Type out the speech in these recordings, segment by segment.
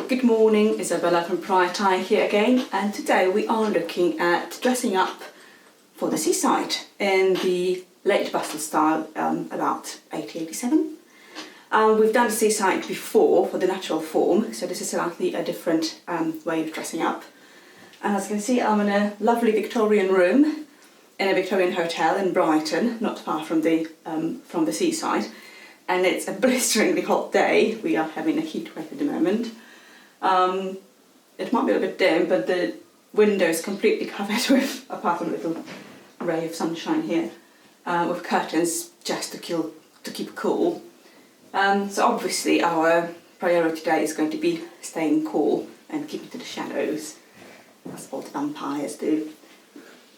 Good morning, Isabella from Brighton here again, and today we are looking at dressing up for the seaside in the late bustle style, about 1887. We've done the seaside before for the natural form, so this is slightly a different way of dressing up. And as you can see, I'm in a lovely Victorian room in a Victorian hotel in Brighton, not far from the seaside. And it's a blisteringly hot day. We are having a heat wave at the moment. It might be a little bit dim, but the window is completely covered with, apart from a little ray of sunshine here, with curtains just to keep cool. So obviously our priority today is going to be staying cool and keeping to the shadows. That's what vampires do.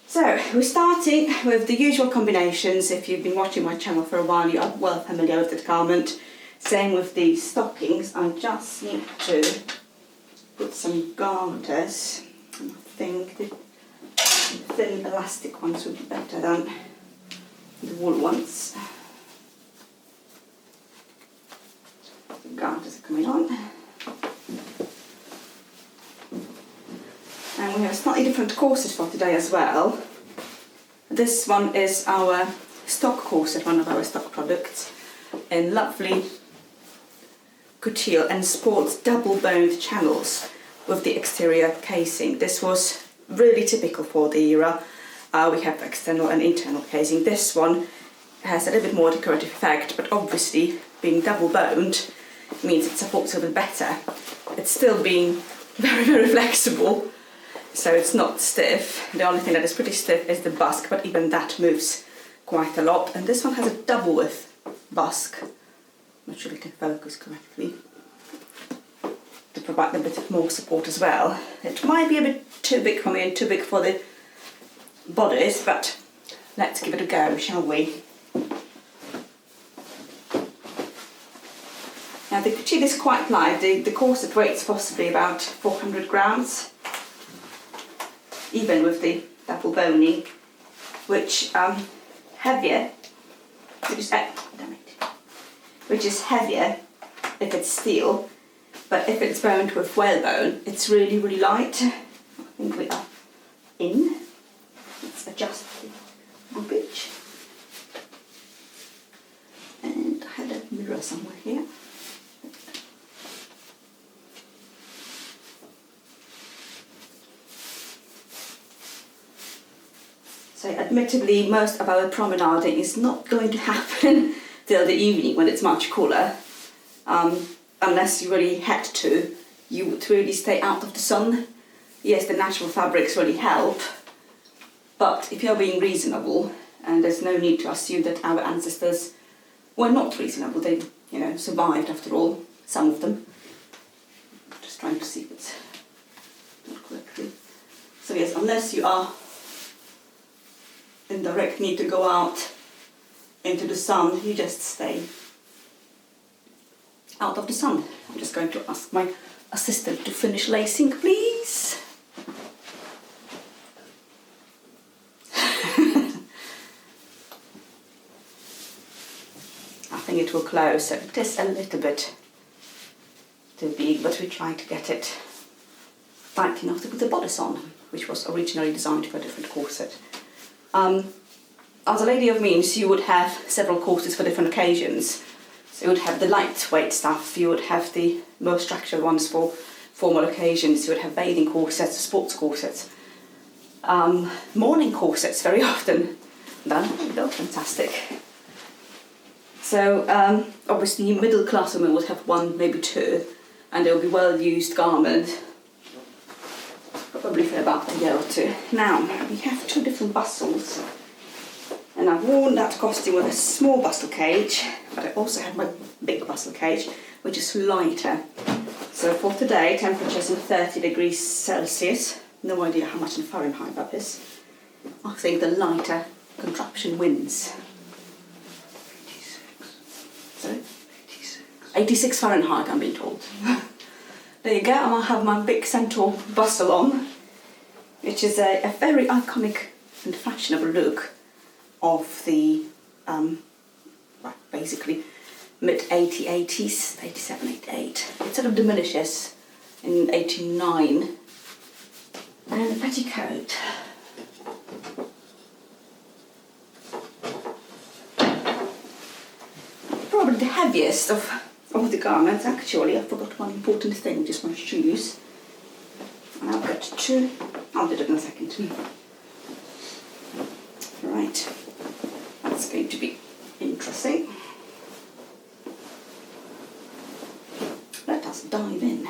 So we're starting with the usual combinations. If you've been watching my channel for a while, you are well familiar with the garment. Same with the stockings. I just need to put some garters. I think the thin elastic ones would be better than the wool ones. The garters are coming on. And we have a slightly different corset for today as well. This one is our stock corset, one of our stock products, in lovely couture and sports double-boned channels with the exterior casing. This was really typical for the era. We have external and internal casing. This one has a little bit more decorative effect, but obviously being double-boned means it supports a bit better. It's still being very, very flexible, so it's not stiff. The only thing that is pretty stiff is the busk, but even that moves quite a lot. And this one has a double width busk. I'm not sure we can focus correctly, to provide a bit more support as well. It might be a bit too big for me and too big for the bodice, but let's give it a go, shall we? Now the couture is quite light. The corset weighs possibly about 400 grams, even with the double boning, which heavier, which is heavier if it's steel, but if it's boned with whalebone, it's really, really light. I think we are in. Let's adjust the bridge. And I had a mirror somewhere here. So admittedly, most of our promenading is not going to happen till the evening when it's much cooler. Unless you really had to, you would really stay out of the sun. Yes, the natural fabrics really help, but if you're being reasonable, and there's no need to assume that our ancestors were not reasonable, they, survived after all, some of them. Just trying to see if it's not correctly. So yes, unless you are in direct need to go out into the sun, you just stay out of the sun. I'm just going to ask my assistant to finish lacing, please. I think it will close, so it is a little bit too big, but we try to get it tight enough to put the bodice on, which was originally designed for a different corset. As a lady of means, you would have several corsets for different occasions. So you would have the lightweight stuff, you would have the more structured ones for formal occasions, you would have bathing corsets, sports corsets, morning corsets very often. There we go, fantastic. So obviously middle class women would have one, maybe two, and they will be well used garment, probably for about a year or two. Now, we have two different bustles, and I've worn that costume with a small bustle cage, but I also have my big bustle cage, which is lighter. So for today, temperatures in 30 degrees Celsius, no idea how much in Fahrenheit that is. I think the lighter contraption wins. 86. Sorry? 86. 86 Fahrenheit, I'm being told. There you go, and I have my big centaur bustle on, which is a very iconic and fashionable look of the basically mid-80s, 87, 88. It sort of diminishes in 89. And the petticoat. Probably the heaviest of all the garments. Actually, I forgot one important thing, which is my shoes. And I've got two. I'll do that in a second. Right, that's going to be interesting. Let us dive in.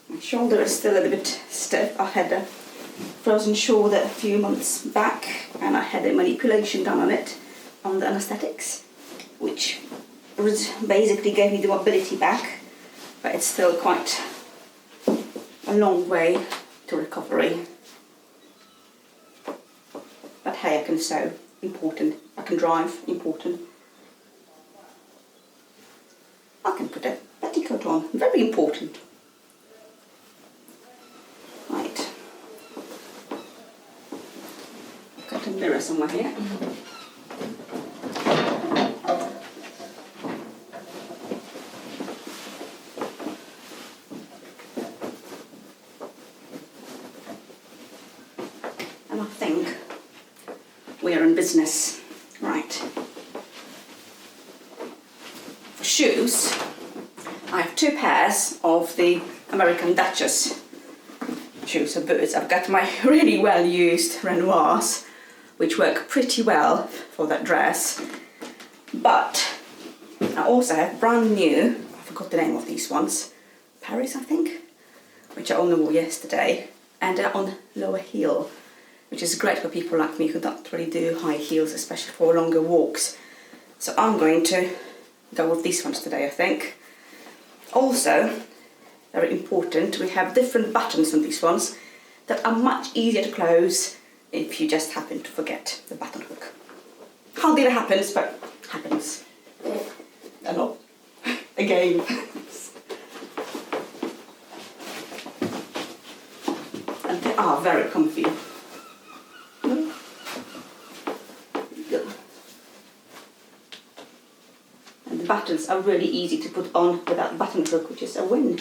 My shoulder is still a little bit stiff. I had a frozen shoulder a few months back and I had a manipulation done on it on the anaesthetics, which basically gave me the mobility back, but it's still quite a long way to recovery. But hey, I can sew, important. I can drive, important. I can put a petticoat on, very important. Right. I've got a mirror somewhere here. And I think we are in business. Right. For shoes, I have two pairs of the American Duchess shoes or boots. I've got my really well used Renoirs, which work pretty well for that dress. But I also have brand new, I forgot the name of these ones, Paris I think, which I only wore yesterday, and they're on lower heel, which is great for people like me who don't really do high heels, especially for longer walks. So I'm going to go with these ones today, I think. Also, very important, we have different buttons on these ones that are much easier to close if you just happen to forget the button hook. Hardly ever happens, but happens a lot. Again. And they are very comfy. And the buttons are really easy to put on without button hook, which is a win.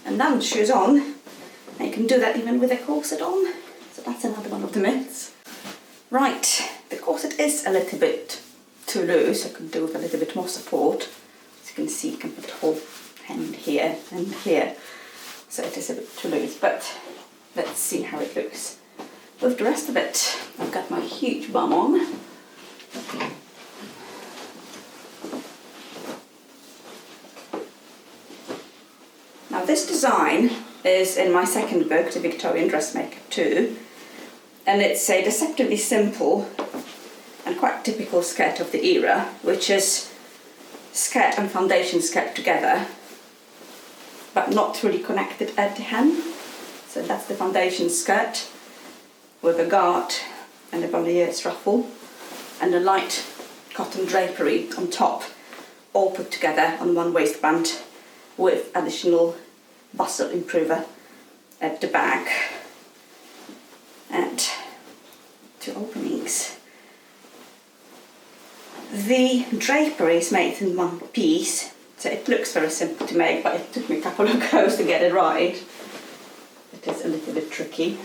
And then the shoes on, and you can do that even with a corset on, so that's another one of the myths. Right, the corset is a little bit too loose. I could do with a little bit more support. As you can see, you can put the whole hand here and here, so it is a bit too loose, but let's see how it looks. With the rest of it, I've got my huge bum on. Now this design is in my second book, The Victorian Dressmaker 2, and it's a deceptively simple and quite typical skirt of the era, which is skirt and foundation skirt together, but not really connected at the hem. So that's the foundation skirt with a guard and a balayage ruffle and a light cotton drapery on top, all put together on one waistband with additional bustle improver at the back and two openings. The drapery is made in one piece, so it looks very simple to make, but it took me a couple of goes to get it right. It is a little bit tricky.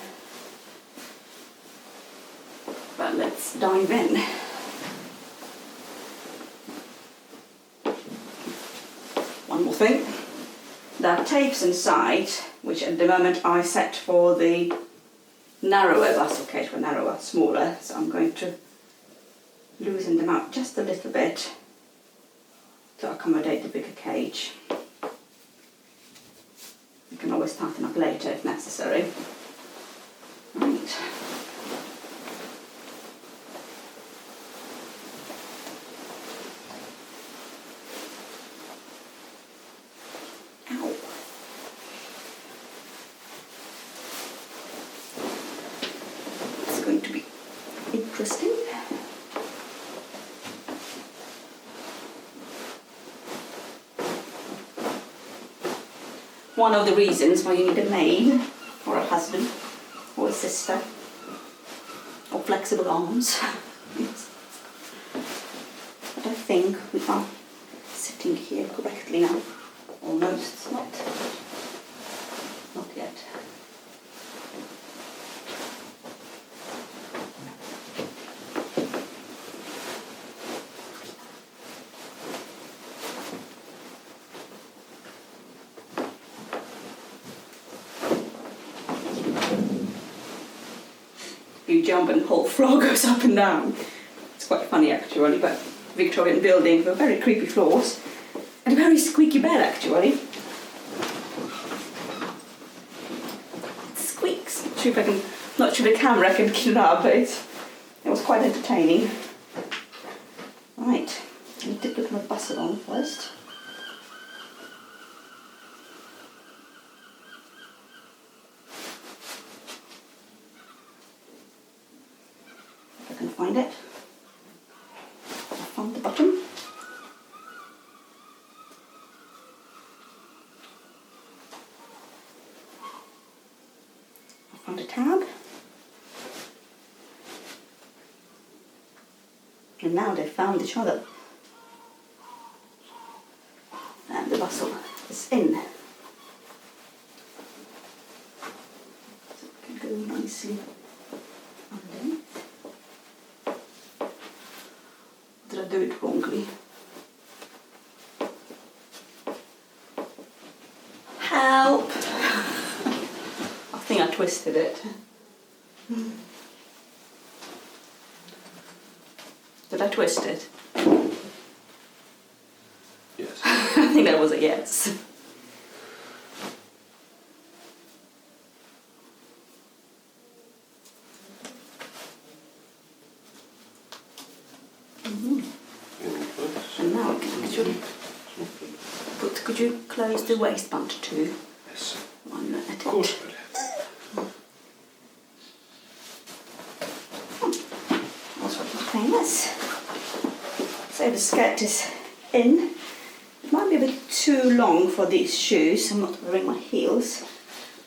But let's dive in. One more thing. There are tapes inside, which at the moment I set for the narrower bustle cage, for narrower, smaller, so I'm going to loosen them out just a little bit to accommodate the bigger cage. You can always tighten up later if necessary. Right. one of the reasons why you need a maid or a husband or a sister or flexible arms. But I think we are sitting here correctly now. Almost, not yet. You jump and the whole floor goes up and down. It's quite funny actually, but Victorian building with very creepy floors and a very squeaky bed actually. It squeaks. Not sure the camera can keep it up, but it was quite entertaining. Right, I need to put my bustle on first. If I can find it. I found the button. I found a tab. And now they've found each other. And the bustle is in. So it can go nicely underneath. Did I do it wrongly? Help! I think I twisted it. Did I twist it? Yes. I think that was a yes. And now I can actually could you close the waistband too? Yes. One at Of course. Also famous. So the skirt is in. It might be a bit too long for these shoes. I'm not wearing my heels,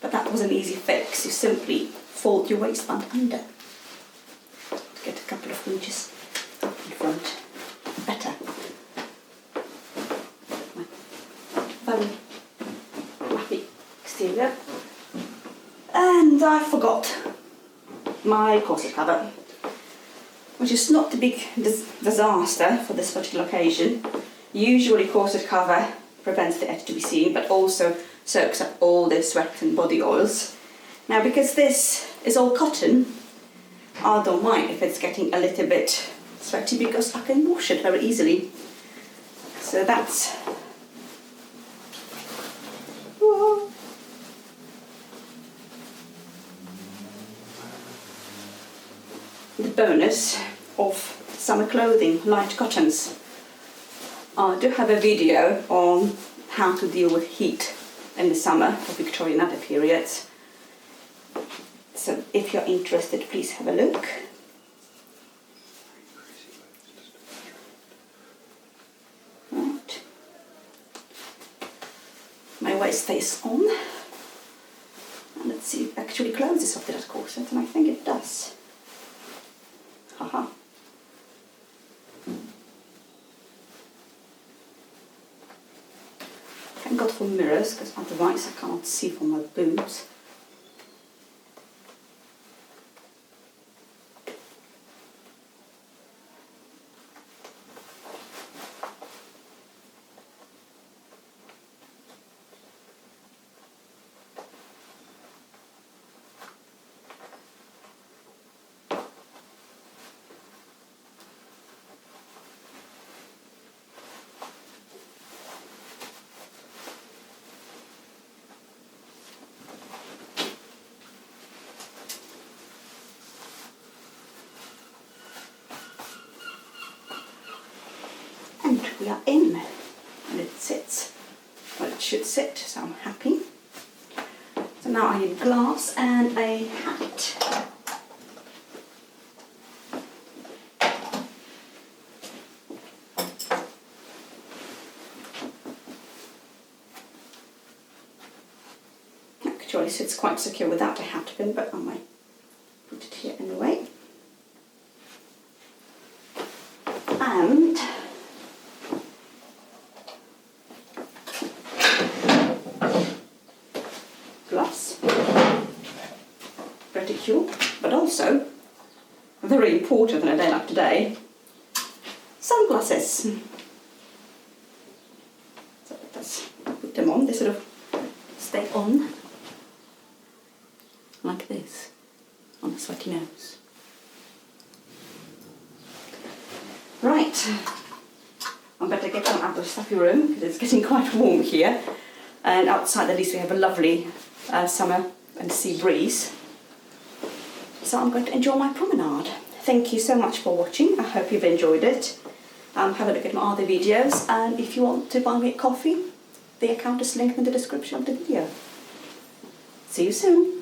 but that was an easy fix. You simply fold your waistband under to get a couple of inches up in front. Better. Very fluffy exterior. And I forgot my corset cover, which is not a big disaster for this particular occasion. Usually corset cover prevents the edge to be seen, but also soaks up all the sweat and body oils. Now, because this is all cotton, I don't mind if it's getting a little bit sweaty because I can wash it very easily. So that's the bonus of summer clothing, light cottons. I do have a video on how to deal with heat in the summer for Victorian other periods. So if you're interested, please have a look. Right. My waist stays on. And let's see if it actually closes after that corset, and I think it does. Haha. Thank God for mirrors, because otherwise I cannot see from my boobs. And we are in, and it sits, well, it should sit, so I'm happy. So now I need glass and a hat. actually sits quite secure without a hat pin, but I might put it here anyway. And gloves, pretty cool, but also very important on a day like today, sunglasses. So let's put them on. They sort of stay on like this on a sweaty nose. Right, I better get on out of the stuffy room because it's getting quite warm here, and outside at least we have a lovely summer and sea breeze. So I'm going to enjoy my promenade. Thank you so much for watching. I hope you've enjoyed it. Have a look at my other videos, and if you want to buy me a coffee, the account is linked in the description of the video. See you soon.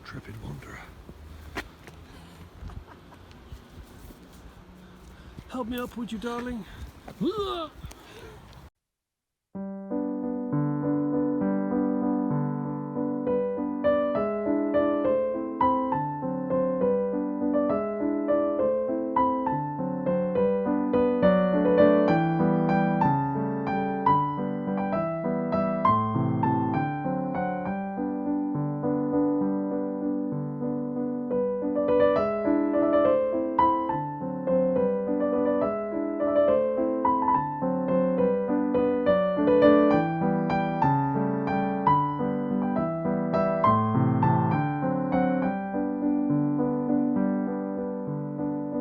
Intrepid wanderer. Help me up, would you, darling?